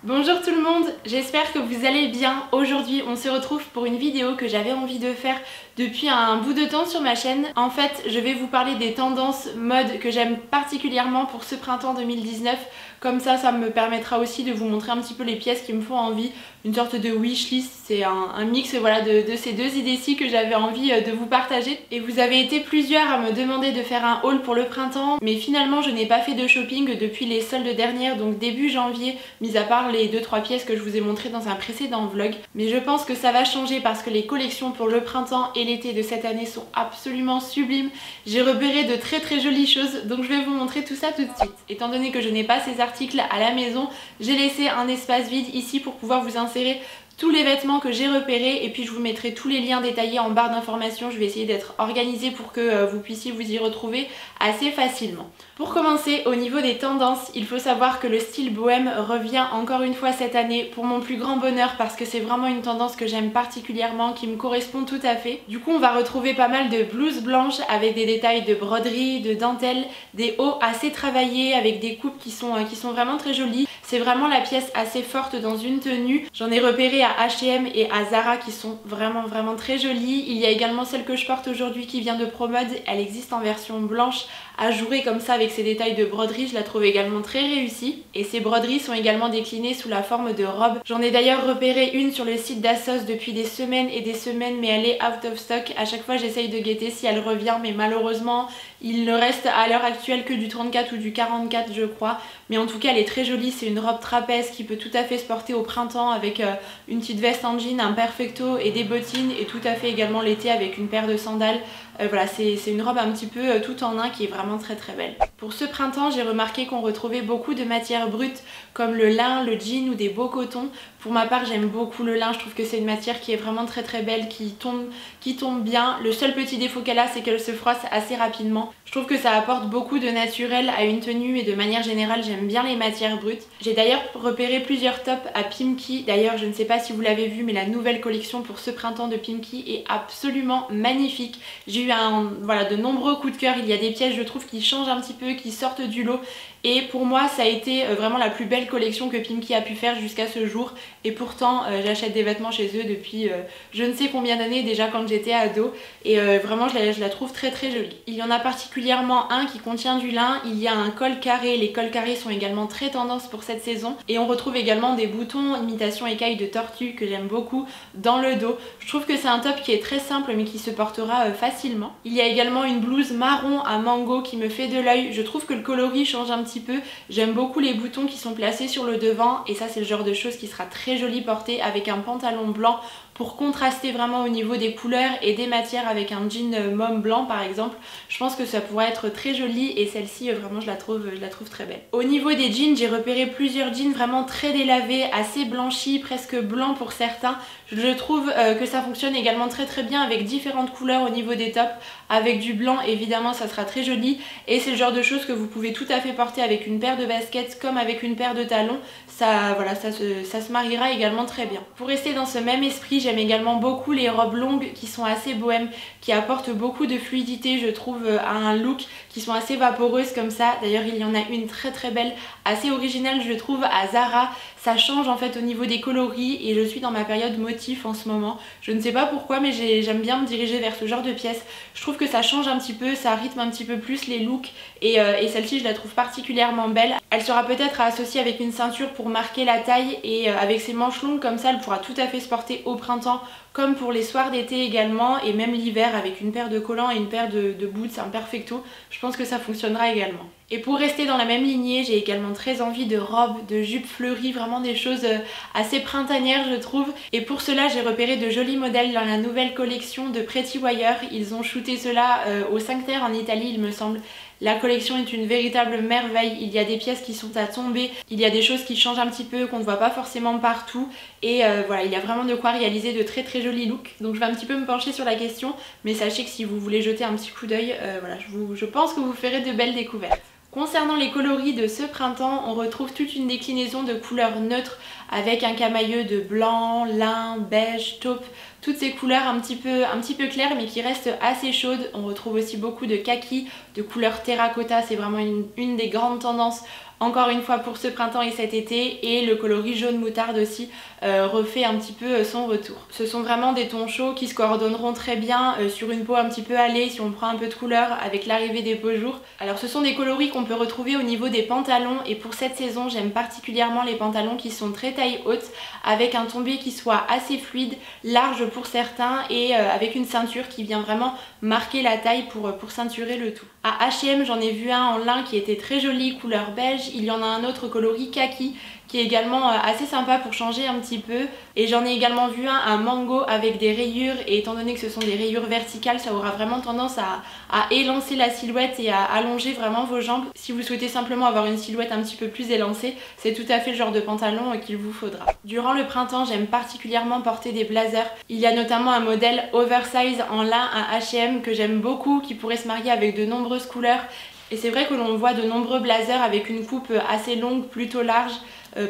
Bonjour tout le monde, j'espère que vous allez bien. Aujourd'hui on se retrouve pour une vidéo que j'avais envie de faire depuis un bout de temps sur ma chaîne. En fait je vais vous parler des tendances mode que j'aime particulièrement pour ce printemps 2019. Comme ça me permettra aussi de vous montrer un petit peu les pièces qui me font envie. Une sorte de wishlist, c'est un mix voilà, de ces deux idées-ci que j'avais envie de vous partager. Et vous avez été plusieurs à me demander de faire un haul pour le printemps. Mais finalement je n'ai pas fait de shopping depuis les soldes dernières, donc début janvier, mis à part les 2-3 pièces que je vous ai montrées dans un précédent vlog. Mais je pense que ça va changer parce que les collections pour le printemps et l'été de cette année sont absolument sublimes. J'ai repéré de très jolies choses, donc je vais vous montrer tout ça tout de suite. Étant donné que je n'ai pas ces articles à la maison, j'ai laissé un espace vide ici pour pouvoir vous insérer tous les vêtements que j'ai repérés et puis je vous mettrai tous les liens détaillés en barre d'informations. Je vais essayer d'être organisée pour que vous puissiez vous y retrouver assez facilement. Pour commencer, au niveau des tendances, il faut savoir que le style bohème revient encore une fois cette année pour mon plus grand bonheur parce que c'est vraiment une tendance que j'aime particulièrement, qui me correspond tout à fait. Du coup on va retrouver pas mal de blouses blanches avec des détails de broderie, de dentelle, des hauts assez travaillés avec des coupes qui sont vraiment très jolies. C'est vraiment la pièce assez forte dans une tenue. J'en ai repéré à H&M et à Zara qui sont vraiment très jolies. Il y a également celle que je porte aujourd'hui qui vient de Promode. Elle existe en version blanche ajourée comme ça avec ses détails de broderie. Je la trouve également très réussie. Et ces broderies sont également déclinées sous la forme de robes. J'en ai d'ailleurs repéré une sur le site d'Assos depuis des semaines et des semaines, mais elle est out of stock. À chaque fois j'essaye de guetter si elle revient, mais malheureusement il ne reste à l'heure actuelle que du 34 ou du 44 je crois. Mais en tout cas elle est très jolie, c'est une robe trapèze qui peut tout à fait se porter au printemps avec une petite veste en jean, un perfecto et des bottines, et tout à fait également l'été avec une paire de sandales. Voilà, c'est une robe un petit peu tout en un qui est vraiment très belle. Pour ce printemps, j'ai remarqué qu'on retrouvait beaucoup de matières brutes comme le lin, le jean ou des beaux cotons. Pour ma part, j'aime beaucoup le lin, je trouve que c'est une matière qui est vraiment très belle, qui tombe bien. Le seul petit défaut qu'elle a, c'est qu'elle se froisse assez rapidement. Je trouve que ça apporte beaucoup de naturel à une tenue et de manière générale, j'aime bien les matières brutes. J'ai d'ailleurs repéré plusieurs tops à Pimkie. D'ailleurs, je ne sais pas si vous l'avez vu, mais la nouvelle collection pour ce printemps de Pimkie est absolument magnifique. J'ai eu de nombreux coups de cœur. Il y a des pièces, je trouve, qui changent un petit peu, qui sortent du lot. Et pour moi, ça a été vraiment la plus belle collection que Pimkie a pu faire jusqu'à ce jour. Et pourtant, j'achète des vêtements chez eux depuis je ne sais combien d'années, déjà quand j'étais ado. Et vraiment, je la trouve très jolie. Il y en a particulièrement un qui contient du lin. Il y a un col carré. Les cols carrés sont également très tendance pour cette saison. Et on retrouve également des boutons imitation écaille de tortue que j'aime beaucoup dans le dos. Je trouve que c'est un top qui est très simple mais qui se portera facilement. Il y a également une blouse marron à mango qui me fait de l'œil. Je trouve que le coloris change un petit peu. J'aime beaucoup les boutons qui sont placés sur le devant et ça c'est le genre de chose qui sera très joli porté avec un pantalon blanc pour contraster vraiment au niveau des couleurs et des matières avec un jean mauve blanc par exemple. Je pense que ça pourrait être très joli et celle-ci vraiment je la trouve très belle. Au niveau des jeans, j'ai repéré plusieurs jeans vraiment très délavés, assez blanchis, presque blancs pour certains. Je trouve que ça fonctionne également très bien avec différentes couleurs au niveau des tops. Avec du blanc évidemment ça sera très joli et c'est le genre de choses que vous pouvez tout à fait porter avec une paire de baskets comme avec une paire de talons. Ça se mariera également très bien. Pour rester dans ce même esprit, j'aime également beaucoup les robes longues qui sont assez bohèmes, qui apportent beaucoup de fluidité je trouve à un look, qui sont assez vaporeuses comme ça. D'ailleurs il y en a une très belle, assez originale je trouve à Zara. Ça change en fait au niveau des coloris et je suis dans ma période motif en ce moment. Je ne sais pas pourquoi mais j'aime bien me diriger vers ce genre de pièces. Je trouve que ça change un petit peu, ça rythme un petit peu plus les looks et celle-ci je la trouve particulièrement belle. Elle sera peut-être à associer avec une ceinture pour marquer la taille et avec ses manches longues comme ça elle pourra tout à fait se porter au printemps comme pour les soirs d'été également et même l'hiver avec une paire de collants et une paire de boots, un perfecto. Je pense que ça fonctionnera également. Et pour rester dans la même lignée, j'ai également très envie de robes, de jupes fleuries, vraiment des choses assez printanières je trouve. Et pour cela j'ai repéré de jolis modèles dans la nouvelle collection de Pretty Wire. Ils ont shooté cela au 5 Terre en Italie il me semble. La collection est une véritable merveille, il y a des pièces qui sont à tomber, il y a des choses qui changent un petit peu, qu'on ne voit pas forcément partout et voilà, il y a vraiment de quoi réaliser de très jolis looks. Donc je vais un petit peu me pencher sur la question, mais sachez que si vous voulez jeter un petit coup d'œil, voilà, je pense que vous ferez de belles découvertes. Concernant les coloris de ce printemps, on retrouve toute une déclinaison de couleurs neutres avec un camailleux de blanc, lin, beige, taupe. toutes ces couleurs un petit peu claires mais qui restent assez chaudes. On retrouve aussi beaucoup de kaki, de couleur terracotta, c'est vraiment une des grandes tendances encore une fois pour ce printemps et cet été, et le coloris jaune moutarde aussi refait un petit peu son retour. Ce sont vraiment des tons chauds qui se coordonneront très bien sur une peau un petit peu hâlée si on prend un peu de couleur avec l'arrivée des beaux jours. Alors ce sont des coloris qu'on peut retrouver au niveau des pantalons, et pour cette saison j'aime particulièrement les pantalons qui sont très taille haute avec un tombé qui soit assez fluide, large pour certains, et avec une ceinture qui vient vraiment marquer la taille pour ceinturer le tout. À H&M j'en ai vu un en lin qui était très joli, couleur beige. Il y en a un autre coloris kaki qui est également assez sympa pour changer un petit peu, et j'en ai également vu un mango avec des rayures, et étant donné que ce sont des rayures verticales, ça aura vraiment tendance à élancer la silhouette et à allonger vraiment vos jambes. Si vous souhaitez simplement avoir une silhouette un petit peu plus élancée, c'est tout à fait le genre de pantalon qu'il vous faudra. Durant le printemps, j'aime particulièrement porter des blazers. Il y a notamment un modèle oversize en lin à H&M que j'aime beaucoup, qui pourrait se marier avec de nombreuses couleurs. Et c'est vrai que l'on voit de nombreux blazers avec une coupe assez longue, plutôt large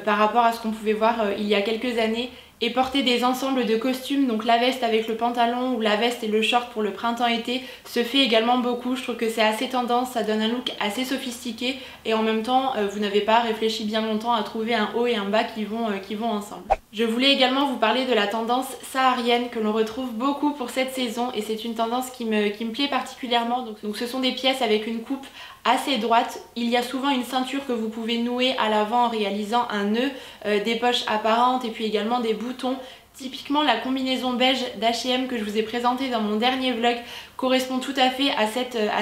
par rapport à ce qu'on pouvait voir il y a quelques années. Et porter des ensembles de costumes, donc la veste avec le pantalon ou la veste et le short pour le printemps-été, se fait également beaucoup. Je trouve que c'est assez tendance, ça donne un look assez sophistiqué, et en même temps vous n'avez pas réfléchi bien longtemps à trouver un haut et un bas qui vont ensemble. Je voulais également vous parler de la tendance saharienne que l'on retrouve beaucoup pour cette saison, et c'est une tendance qui me plaît particulièrement. Donc ce sont des pièces avec une coupe assez droite. Il y a souvent une ceinture que vous pouvez nouer à l'avant en réalisant un nœud, des poches apparentes et puis également des boutons. Typiquement la combinaison beige d'H&M que je vous ai présentée dans mon dernier vlog correspond tout à fait à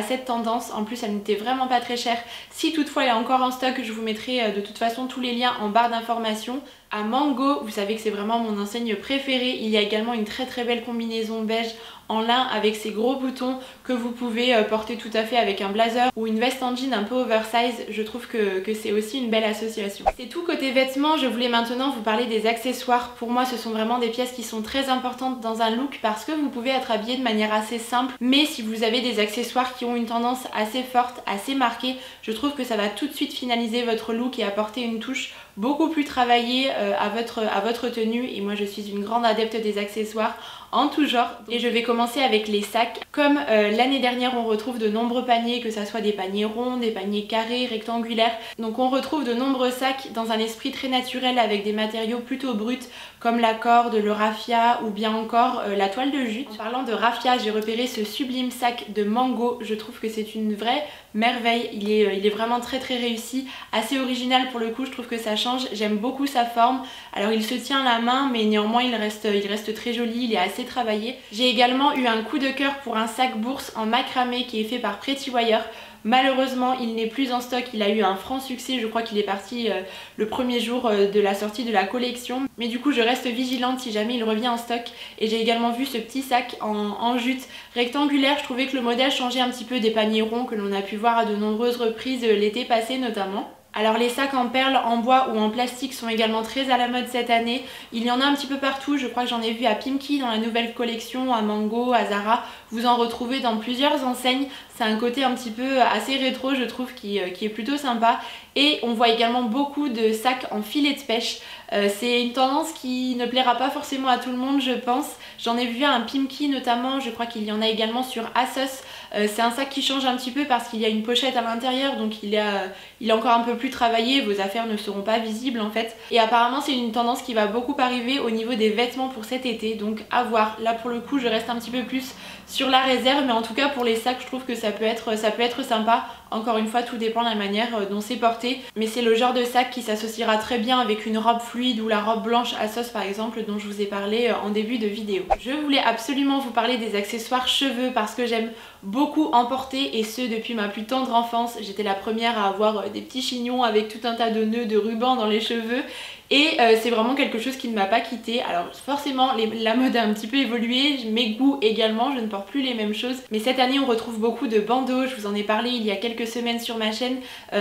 cette tendance. En plus elle n'était vraiment pas très chère. Si toutefois elle est encore en stock, je vous mettrai de toute façon tous les liens en barre d'informations. À Mango, vous savez que c'est vraiment mon enseigne préférée, il y a également une très belle combinaison beige en lin avec ces gros boutons que vous pouvez porter tout à fait avec un blazer ou une veste en jean un peu oversize. Je trouve que c'est aussi une belle association. C'est tout côté vêtements. Je voulais maintenant vous parler des accessoires. Pour moi ce sont vraiment des pièces qui sont très importantes dans un look, parce que vous pouvez être habillé de manière assez simple, mais si vous avez des accessoires qui ont une tendance assez forte, assez marquée, je trouve que ça va tout de suite finaliser votre look et apporter une touche beaucoup plus travaillée à votre tenue. Et moi je suis une grande adepte des accessoires en tout genre, et je vais commencer avec les sacs. Comme l'année dernière on retrouve de nombreux paniers, que ça soit des paniers ronds, des paniers carrés, rectangulaires, donc on retrouve de nombreux sacs dans un esprit très naturel avec des matériaux plutôt bruts comme la corde, le raffia ou bien encore la toile de jute. En parlant de raffia, j'ai repéré ce sublime sac de Mango. Je trouve que c'est une vraie merveille, il est vraiment très réussi, assez original pour le coup. Je trouve que ça change, j'aime beaucoup sa forme. Alors il se tient à la main, mais néanmoins il reste très joli, il est assez travaillé. J'ai également eu un coup de cœur pour un sac bourse en macramé qui est fait par Pretty Wire. Malheureusement il n'est plus en stock, il a eu un franc succès, je crois qu'il est parti le premier jour de la sortie de la collection, mais du coup je reste vigilante si jamais il revient en stock. Et j'ai également vu ce petit sac en jute rectangulaire. Je trouvais que le modèle changeait un petit peu des paniers ronds que l'on a pu voir à de nombreuses reprises l'été passé notamment. Alors les sacs en perles, en bois ou en plastique sont également très à la mode cette année. Il y en a un petit peu partout, je crois que j'en ai vu à Pimki dans la nouvelle collection, à Mango, à Zara. Vous en retrouvez dans plusieurs enseignes. C'est un côté un petit peu assez rétro je trouve qui est plutôt sympa. Et on voit également beaucoup de sacs en filet de pêche. C'est une tendance qui ne plaira pas forcément à tout le monde je pense. J'en ai vu un Pimki notamment, je crois qu'il y en a également sur ASOS. C'est un sac qui change un petit peu parce qu'il y a une pochette à l'intérieur, donc il est encore un peu plus travaillé, vos affaires ne seront pas visibles en fait. Et apparemment c'est une tendance qui va beaucoup arriver au niveau des vêtements pour cet été, donc à voir. Là pour le coup je reste un petit peu plus sur la réserve, mais en tout cas pour les sacs je trouve que ça peut être sympa. Encore une fois tout dépend de la manière dont c'est porté, mais c'est le genre de sac qui s'associera très bien avec une robe fluide ou la robe blanche ASOS par exemple dont je vous ai parlé en début de vidéo. Je voulais absolument vous parler des accessoires cheveux parce que j'aime beaucoup en porter, et ce depuis ma plus tendre enfance. J'étais la première à avoir des petits chignons avec tout un tas de nœuds de rubans dans les cheveux, et c'est vraiment quelque chose qui ne m'a pas quitté. Alors forcément la mode a un petit peu évolué, mes goûts également, je ne porte plus les mêmes choses, mais cette année on retrouve beaucoup de bandeaux. Je vous en ai parlé il y a quelques semaines sur ma chaîne.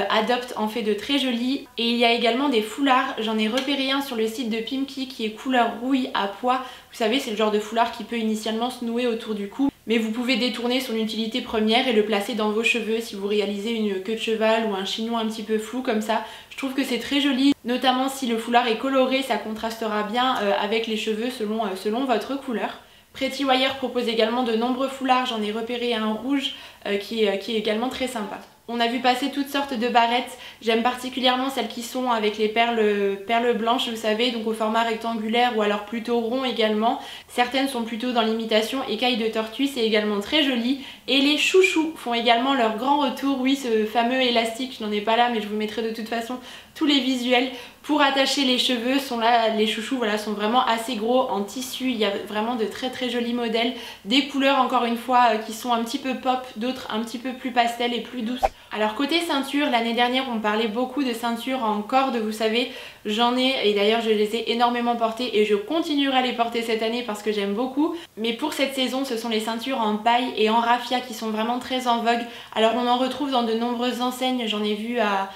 Adopt en fait de très jolis, et il y a également des foulards. J'en ai repéré un sur le site de Pimki qui est couleur rouille à pois. Vous savez c'est le genre de foulard qui peut initialement se nouer autour du cou, mais vous pouvez détourner son utilité première et le placer dans vos cheveux si vous réalisez une queue de cheval ou un chignon un petit peu flou comme ça. Je trouve que c'est très joli, notamment si le foulard est coloré, ça contrastera bien avec les cheveux selon votre couleur. Pretty Wire propose également de nombreux foulards, j'en ai repéré un rouge qui est également très sympa. On a vu passer toutes sortes de barrettes, j'aime particulièrement celles qui sont avec les perles blanches, vous savez, donc au format rectangulaire ou alors plutôt rond également. Certaines sont plutôt dans l'imitation écaille de tortue, c'est également très joli. Et les chouchous font également leur grand retour, oui, ce fameux élastique, je n'en ai pas là mais je vous mettrai de toute façon tous les visuels. Pour attacher les cheveux, sont là, les chouchous voilà, sont vraiment assez gros en tissu, il y a vraiment de très jolis modèles, des couleurs encore une fois qui sont un petit peu pop, d'autres un petit peu plus pastel et plus douces. Alors côté ceinture, l'année dernière on parlait beaucoup de ceintures en corde, vous savez, j'en ai et d'ailleurs je les ai énormément portées et je continuerai à les porter cette année parce que j'aime beaucoup. Mais pour cette saison ce sont les ceintures en paille et en raffia qui sont vraiment très en vogue. Alors on en retrouve dans de nombreuses enseignes, j'en ai vu à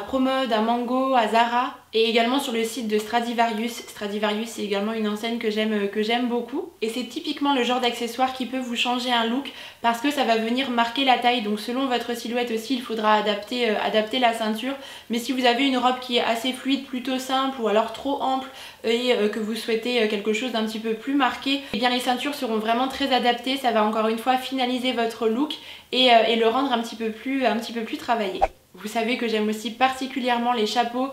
Promode, à Mango, à Zara et également sur le site de Stradivarius. Stradivarius c'est également une enseigne que j'aime beaucoup et c'est typiquement le genre d'accessoire qui peut vous changer un look parce que ça va venir marquer la taille, donc selon votre silhouette aussi il faudra adapter la ceinture. Mais si vous avez une robe qui est assez fluide, plutôt simple ou alors trop ample et que vous souhaitez quelque chose d'un petit peu plus marqué, et bien les ceintures seront vraiment très adaptées, ça va encore une fois finaliser votre look et le rendre un petit peu plus travaillé. Vous savez que j'aime aussi particulièrement les chapeaux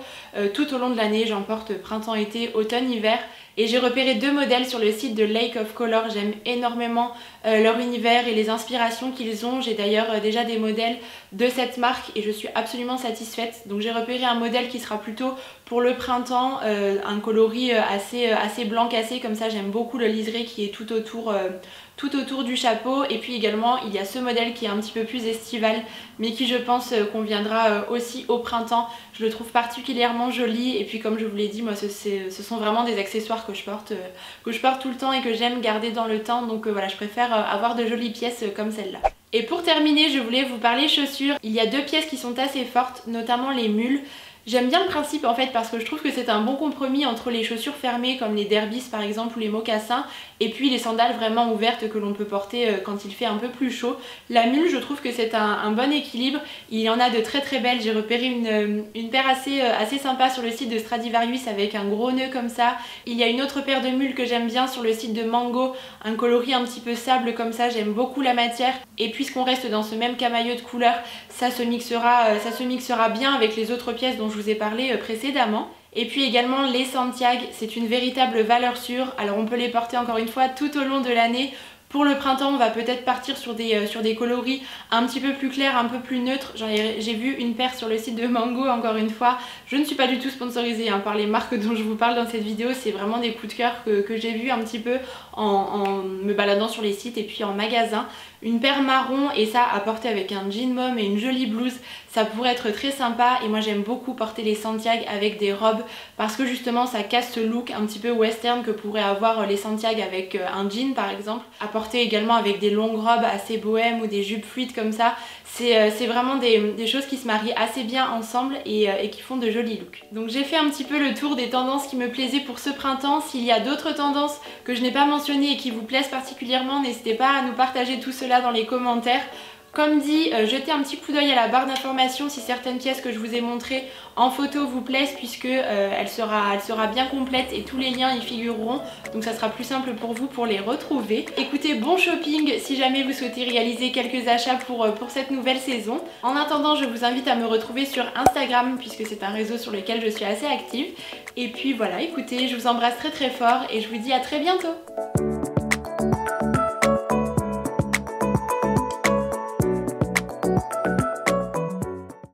tout au long de l'année, j'en porte printemps, été, automne, hiver. Et j'ai repéré deux modèles sur le site de Lake of Color, j'aime énormément leur univers et les inspirations qu'ils ont. J'ai d'ailleurs déjà des modèles de cette marque et je suis absolument satisfaite. Donc j'ai repéré un modèle qui sera plutôt pour le printemps, un coloris assez blanc cassé, comme ça j'aime beaucoup le liseré qui est tout autour du chapeau. Et puis également il y a ce modèle qui est un petit peu plus estival mais qui je pense conviendra aussi au printemps. Je le trouve particulièrement joli et puis comme je vous l'ai dit, moi ce sont vraiment des accessoires que je porte tout le temps et que j'aime garder dans le temps, donc voilà, je préfère avoir de jolies pièces comme celle-là. Et pour terminer, je voulais vous parler chaussures. Il y a deux pièces qui sont assez fortes, notamment les mules. J'aime bien le principe en fait parce que je trouve que c'est un bon compromis entre les chaussures fermées comme les derbys par exemple ou les mocassins et puis les sandales vraiment ouvertes que l'on peut porter quand il fait un peu plus chaud. La mule, je trouve que c'est un bon équilibre, il y en a de très belles, j'ai repéré une paire assez sympa sur le site de Stradivarius avec un gros nœud comme ça. Il y a une autre paire de mules que j'aime bien sur le site de Mango, un coloris un petit peu sable comme ça, j'aime beaucoup la matière et puisqu'on reste dans ce même camailleux de couleur, ça se mixera bien avec les autres pièces dont je vous ai parlé précédemment. Et puis également les Santiago, c'est une véritable valeur sûre, alors on peut les porter encore une fois tout au long de l'année. Pour le printemps, on va peut-être partir sur des coloris un petit peu plus clairs, un peu plus neutres. J'ai vu une paire sur le site de Mango, encore une fois. Je ne suis pas du tout sponsorisée par les marques dont je vous parle dans cette vidéo. C'est vraiment des coups de cœur que j'ai vus un petit peu en me baladant sur les sites et puis en magasin. Une paire marron et ça à porter avec un jean mom et une jolie blouse, ça pourrait être très sympa. Et moi j'aime beaucoup porter les Santiago avec des robes parce que justement ça casse ce look un petit peu western que pourraient avoir les Santiago avec un jean par exemple. À porter également avec des longues robes assez bohèmes ou des jupes fluides comme ça, c'est vraiment des choses qui se marient assez bien ensemble et qui font de jolis looks. Donc j'ai fait un petit peu le tour des tendances qui me plaisaient pour ce printemps. S'il y a d'autres tendances que je n'ai pas mentionnées et qui vous plaisent particulièrement, n'hésitez pas à nous partager tout cela dans les commentaires. Comme dit, jetez un petit coup d'œil à la barre d'informations si certaines pièces que je vous ai montrées en photo vous plaisent puisque elle sera bien complète et tous les liens y figureront, donc ça sera plus simple pour vous pour les retrouver. Écoutez, bon shopping si jamais vous souhaitez réaliser quelques achats pour cette nouvelle saison. En attendant, je vous invite à me retrouver sur Instagram puisque c'est un réseau sur lequel je suis assez active. Et puis voilà, écoutez, je vous embrasse très fort et je vous dis à très bientôt.